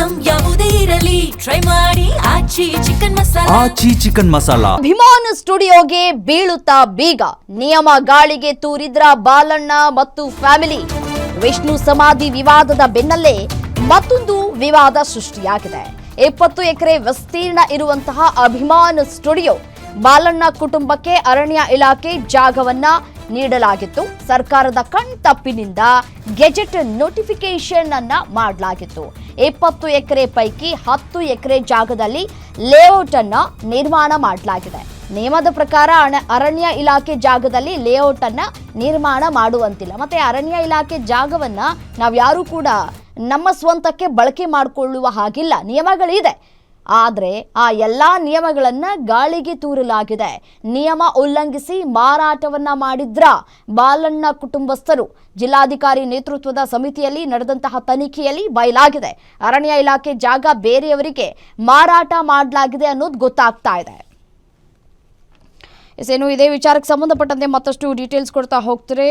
Item ಯಾವುದೇ ಇರಲಿ try ಮಾಡಿ ಆಚಿ ಚಿಕನ್ ಮಸಾಲಾ. ಆಚಿ ಚಿಕನ್ ಮಸಾಲಾ. ಅಭಿಮಾನ ಸ್ಟುಡಿಯೋಗೆ ಬೀಳುತ್ತಾ ಬೀಗ, ನಿಯಮ ಗಾಳಿಗೆ ತೂರಿದ್ರ ಬಾಲಣ್ಣ ಮತ್ತು ಫ್ಯಾಮಿಲಿ. ವಿಷ್ಣು ಸಮಾಧಿ ವಿವಾದದ ಬೆನ್ನಲ್ಲೇ ಮತ್ತೊಂದು ವಿವಾದ ಸೃಷ್ಟಿಯಾಗಿದೆ. 20 ಎಕರೆ ವಿಸ್ತೀರ್ಣ ಇರುವಂತಹ ಅಭಿಮಾನ ಸ್ಟುಡಿಯೋ ಬಾಲಣ್ಣ ಕುಟುಂಬಕ್ಕೆ ಅರಣ್ಯ ಇಲಾಖೆ ಜಾಗವನ್ನ ನೀಡಲಾಗಿತ್ತು. ಸರ್ಕಾರದ ಕಣ್ತಪ್ಪಿನಿಂದ ಗೆಜೆಟ್ ನೋಟಿಫಿಕೇಶನ್ ಅನ್ನ ಮಾಡಲಾಗಿತ್ತು. 20 ಎಕರೆ ಪೈಕಿ 10 ಎಕರೆ ಜಾಗದಲ್ಲಿ ಲೇಔಟ್ ಅನ್ನ ನಿರ್ಮಾಣ ಮಾಡಲಾಗಿದೆ. ನಿಯಮದ ಪ್ರಕಾರ ಅರಣ್ಯ ಇಲಾಖೆ ಜಾಗದಲ್ಲಿ ಲೇಔಟ್ ಅನ್ನ ನಿರ್ಮಾಣ ಮಾಡುವಂತಿಲ್ಲ. ಮತ್ತೆ ಅರಣ್ಯ ಇಲಾಖೆ ಜಾಗವನ್ನ ನಾವ್ಯಾರೂ ಕೂಡ ನಮ್ಮ ಸ್ವಂತಕ್ಕೆ ಬಳಕೆ ಮಾಡಿಕೊಳ್ಳುವ ಹಾಗಿಲ್ಲ, ನಿಯಮಗಳಿದೆ. ಆದರೆ ಆ ಎಲ್ಲ ನಿಯಮಗಳನ್ನ ಗಾಳಿಗೆ ತೂರಲಾಗಿದೆ. ನಿಯಮ ಉಲ್ಲಂಘಿಸಿ ಮಾರಾಟವನ್ನ ಮಾಡಿದ್ರ ಬಾಲಣ್ಣ ಕುಟುಂಬಸ್ಥರು. ಜಿಲ್ಲಾಧಿಕಾರಿ ನೇತೃತ್ವದ ಸಮಿತಿಯಲ್ಲಿ ನಡೆದಂತಹ ತನಿಖೆಯಲ್ಲಿ ಬಯಲಾಗಿದೆ. ಅರಣ್ಯ ಇಲಾಖೆ ಜಾಗ ಬೇರೆಯವರಿಗೆ ಮಾರಾಟ ಮಾಡಲಾಗಿದೆ ಅನ್ನೋದು ಗೊತ್ತಾಗ್ತಾ ಇದೆ. ಏನು ಇದೇ ವಿಚಾರಕ್ಕೆ ಸಂಬಂಧಪಟ್ಟಂತೆ ಮತ್ತಷ್ಟು ಡೀಟೇಲ್ಸ್ ಕೊಡ್ತಾ ಹೋಗ್ತಾರೆ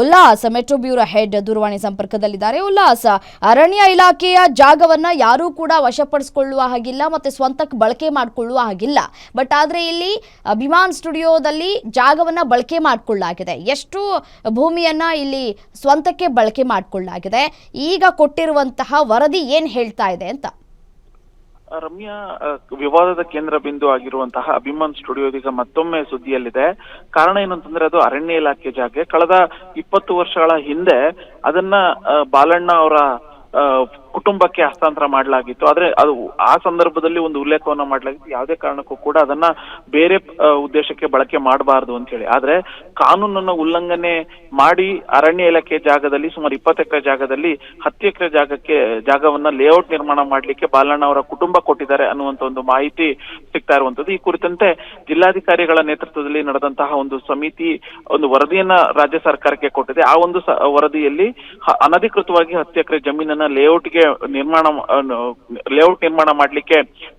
ಉಲ್ಲಾಸ್, ಮೆಟ್ರೋ ಬ್ಯೂರೋ ಹೆಡ್ ದೂರವಾಣಿ ಸಂಪರ್ಕದಲ್ಲಿದ್ದಾರೆ. ಉಲ್ಲಾಸ್, ಅರಣ್ಯ ಇಲಾಖೆಯ ಜಾಗವನ್ನ ಯಾರೂ ಕೂಡ ವಶಪಡಿಸಿಕೊಳ್ಳುವ ಹಾಗಿಲ್ಲ, ಮತ್ತೆ ಸ್ವಂತಕ್ಕೆ ಬಳಕೆ ಮಾಡಿಕೊಳ್ಳುವ ಹಾಗಿಲ್ಲ. ಬಟ್ ಆದರೆ ಇಲ್ಲಿ ಅಭಿಮಾನ್ ಸ್ಟುಡಿಯೋದಲ್ಲಿ ಜಾಗವನ್ನ ಬಳಕೆ ಮಾಡಿಕೊಳ್ಳಲಾಗಿದೆ. ಎಷ್ಟು ಭೂಮಿಯನ್ನ ಇಲ್ಲಿ ಸ್ವಂತಕ್ಕೆ ಬಳಕೆ ಮಾಡಿಕೊಳ್ಳಲಾಗಿದೆ? ಈಗ ಕೊಟ್ಟಿರುವಂತಹ ವರದಿ ಏನ್ ಹೇಳ್ತಾ ಇದೆ ಅಂತ? ರಮ್ಯಾ, ವಿವಾದದ ಕೇಂದ್ರ ಬಿಂದು ಆಗಿರುವಂತಹ ಅಭಿಮಾನ್ ಸ್ಟುಡಿಯೋ ಈಗ ಮತ್ತೊಮ್ಮೆ ಸುದ್ದಿಯಲ್ಲಿದೆ. ಕಾರಣ ಏನಂತಂದ್ರೆ ಅದು ಅರಣ್ಯ ಇಲಾಖೆ ಜಾಗ. ಕಳೆದ 20 ವರ್ಷಗಳ ಹಿಂದೆ ಅದನ್ನ ಬಾಲಣ್ಣ ಅವರ ಕುಟುಂಬಕ್ಕೆ ಹಸ್ತಾಂತರ ಮಾಡಲಾಗಿತ್ತು. ಆದ್ರೆ ಅದು ಆ ಸಂದರ್ಭದಲ್ಲಿ ಒಂದು ಉಲ್ಲೇಖವನ್ನ ಮಾಡಲಾಗಿತ್ತು, ಯಾವುದೇ ಕಾರಣಕ್ಕೂ ಕೂಡ ಅದನ್ನ ಬೇರೆ ಉದ್ದೇಶಕ್ಕೆ ಬಳಕೆ ಮಾಡಬಾರದು ಅಂತ ಹೇಳಿ. ಆದ್ರೆ ಕಾನೂನನ್ನ ಉಲ್ಲಂಘನೆ ಮಾಡಿ ಅರಣ್ಯ ಇಲಾಖೆ ಜಾಗದಲ್ಲಿ ಸುಮಾರು 20 ಎಕರೆ ಜಾಗದಲ್ಲಿ 10 ಎಕರೆ ಜಾಗವನ್ನ ಲೇಔಟ್ ನಿರ್ಮಾಣ ಮಾಡ್ಲಿಕ್ಕೆ ಬಾಲಣ್ಣ ಅವರ ಕುಟುಂಬ ಕೊಟ್ಟಿದ್ದಾರೆ ಅನ್ನುವಂತ ಒಂದು ಮಾಹಿತಿ ಸಿಗ್ತಾ ಇರುವಂತದ್ದು. ಈ ಕುರಿತಂತೆ ಜಿಲ್ಲಾಧಿಕಾರಿಗಳ ನೇತೃತ್ವದಲ್ಲಿ ನಡೆದಂತಹ ಒಂದು ಸಮಿತಿ ಒಂದು ವರದಿಯನ್ನ ರಾಜ್ಯ ಸರ್ಕಾರಕ್ಕೆ ಕೊಟ್ಟಿದೆ. ಆ ಒಂದು ವರದಿಯಲ್ಲಿ ಅನಧಿಕೃತವಾಗಿ 10 ಎಕರೆ ಜಮೀನನ್ನ ಲೇಔಟ್ ನಿರ್ಮಾಣ ಮಾಡ್ಲಿಕ್ಕೆ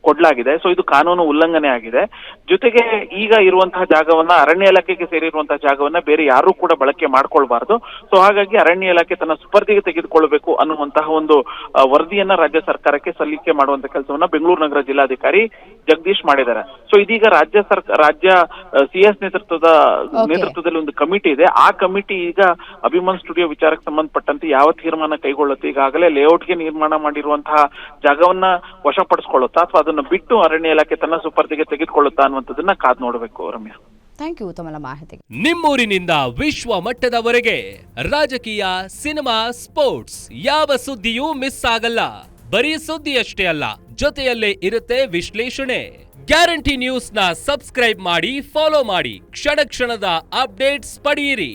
ಕೊಡ್ಲಾಗಿದೆ. ಸೊ ಇದು ಕಾನೂನು ಉಲ್ಲಂಘನೆ ಆಗಿದೆ. ಜೊತೆಗೆ ಈಗ ಇರುವಂತಹ ಜಾಗವನ್ನ ಅರಣ್ಯ ಇಲಾಖೆಗೆ ಸೇರಿರುವಂತಹ ಜಾಗವನ್ನ ಬೇರೆ ಯಾರು ಕೂಡ ಬಳಕೆ ಮಾಡ್ಕೊಳ್ಬಾರ್ದು. ಸೊ ಹಾಗಾಗಿ ಅರಣ್ಯ ಇಲಾಖೆ ತನ್ನ ಸುಪರ್ದಿಗೆ ತೆಗೆದುಕೊಳ್ಳಬೇಕು ಅನ್ನುವಂತಹ ಒಂದು ವರದಿಯನ್ನ ರಾಜ್ಯ ಸರ್ಕಾರಕ್ಕೆ ಸಲ್ಲಿಕೆ ಮಾಡುವಂತ ಕೆಲಸವನ್ನ ಬೆಂಗಳೂರು ನಗರ ಜಿಲ್ಲಾಧಿಕಾರಿ ಜಗದೀಶ್ ಮಾಡಿದ್ದಾರೆ. ಸೊ ಇದೀಗ ರಾಜ್ಯ ಸಿಎಸ್ ನೇತೃತ್ವದಲ್ಲಿ ಒಂದು ಕಮಿಟಿ ಇದೆ. ಆ ಕಮಿಟಿ ಈಗ ಅಭಿಮಾನ್ ಸ್ಟುಡಿಯೋ ವಿಚಾರಕ್ಕೆ ಸಂಬಂಧಪಟ್ಟಂತೆ ಯಾವ ತೀರ್ಮಾನ ಕೈಗೊಳ್ಳುತ್ತೆ, ಈಗಾಗಲೇ ಲೇಔಟ್ಗೆ ನಿರ್ಮಾಣ ಮಾಡಿರುವಂತಹ ಜಾಗವನ್ನ ವಶಪಡಿಸಿಕೊಳ್ಳುತ್ತಾ ಅಥವಾ ಅದನ್ನು ಬಿಟ್ಟು ಅರಣ್ಯ ಇಲಾಖೆ ತನ್ನ ಸುಪರ್ದಿಗೆ ತೆಗೆದುಕೊಳ್ಳುತ್ತಾ ಅನ್ನುವಂಥದ್ದನ್ನ ಕಾದ್ ನೋಡಬೇಕು. ರಮ್ಯಾ, ಥ್ಯಾಂಕ್ ಯು ತಮ್ಮ ಮಾಹಿತಿಗೆ. ನಿಮ್ಮೂರಿನಿಂದ ವಿಶ್ವ ಮಟ್ಟದವರೆಗೆ ರಾಜಕೀಯ, ಸಿನಿಮಾ, ಸ್ಪೋರ್ಟ್ಸ್ ಯಾವ ಸುದ್ದಿಯೂ ಮಿಸ್ ಆಗಲ್ಲ. ಬರೀ ಸುದ್ದಿಯಷ್ಟೇ ಅಲ್ಲ, ಜೊತೆಯಲ್ಲೇ ಇರುತ್ತೆ ವಿಶ್ಲೇಷಣೆ. ಗ್ಯಾರಂಟಿ ನ್ಯೂಸ್ ನ ಸಬ್ಸ್ಕ್ರೈಬ್ ಮಾಡಿ, ಫಾಲೋ ಮಾಡಿ, ಕ್ಷಣ ಕ್ಷಣದ ಅಪ್ಡೇಟ್ಸ್ ಪಡೆಯಿರಿ.